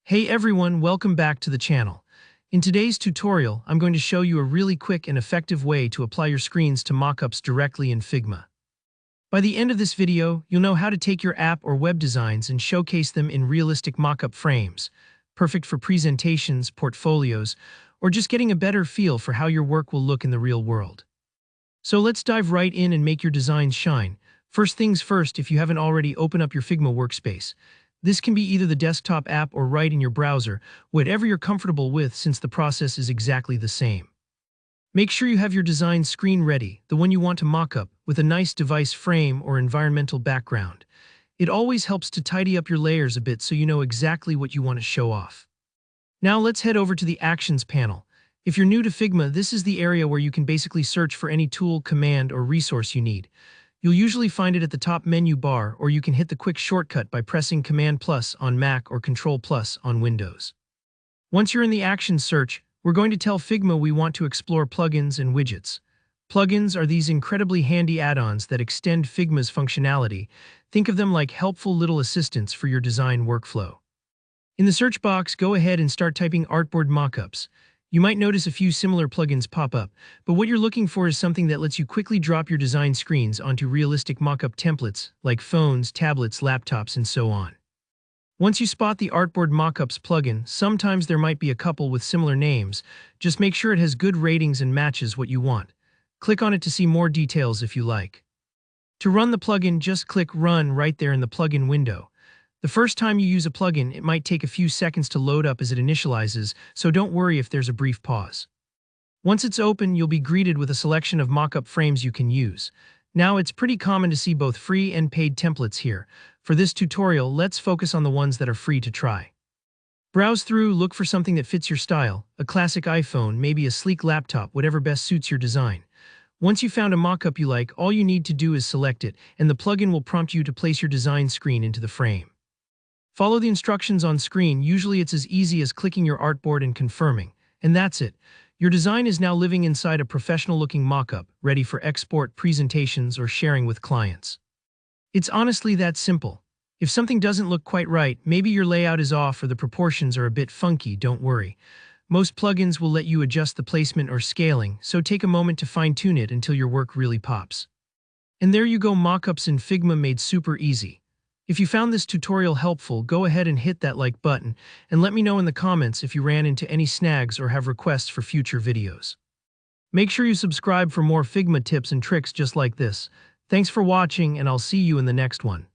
Hey everyone, welcome back to the channel. In today's tutorial, I'm going to show you a really quick and effective way to apply your screens to mockups directly in Figma. By the end of this video, you'll know how to take your app or web designs and showcase them in realistic mockup frames, perfect for presentations, portfolios, or just getting a better feel for how your work will look in the real world. So let's dive right in and make your designs shine. First things first, if you haven't already, open up your Figma workspace. This can be either the desktop app or right in your browser, whatever you're comfortable with, since the process is exactly the same. Make sure you have your design screen ready, the one you want to mock up, with a nice device frame or environmental background. It always helps to tidy up your layers a bit so you know exactly what you want to show off. Now let's head over to the Actions panel. If you're new to Figma, this is the area where you can basically search for any tool, command, or resource you need. You'll usually find it at the top menu bar, or you can hit the quick shortcut by pressing Command+ on Mac or Control+ on Windows. Once you're in the Actions search, we're going to tell Figma we want to explore plugins and widgets. Plugins are these incredibly handy add-ons that extend Figma's functionality. Think of them like helpful little assistants for your design workflow. In the search box, go ahead and start typing Artboard Mockups. You might notice a few similar plugins pop up, but what you're looking for is something that lets you quickly drop your design screens onto realistic mockup templates like phones, tablets, laptops, and so on. Once you spot the Artboard Mockups plugin, sometimes there might be a couple with similar names. Just make sure it has good ratings and matches what you want. Click on it to see more details if you like. To run the plugin, just click Run right there in the plugin window. The first time you use a plugin, it might take a few seconds to load up as it initializes, so don't worry if there's a brief pause. Once it's open, you'll be greeted with a selection of mockup frames you can use. Now, it's pretty common to see both free and paid templates here. For this tutorial, let's focus on the ones that are free to try. Browse through, look for something that fits your style, a classic iPhone, maybe a sleek laptop, whatever best suits your design. Once you've found a mockup you like, all you need to do is select it, and the plugin will prompt you to place your design screen into the frame. Follow the instructions on screen. Usually it's as easy as clicking your artboard and confirming. And that's it. Your design is now living inside a professional-looking mockup, ready for export, presentations, or sharing with clients. It's honestly that simple. If something doesn't look quite right, maybe your layout is off or the proportions are a bit funky, don't worry. Most plugins will let you adjust the placement or scaling, so take a moment to fine-tune it until your work really pops. And there you go, mockups in Figma made super easy. If you found this tutorial helpful, go ahead and hit that like button, and let me know in the comments if you ran into any snags or have requests for future videos. Make sure you subscribe for more Figma tips and tricks just like this. Thanks for watching, and I'll see you in the next one.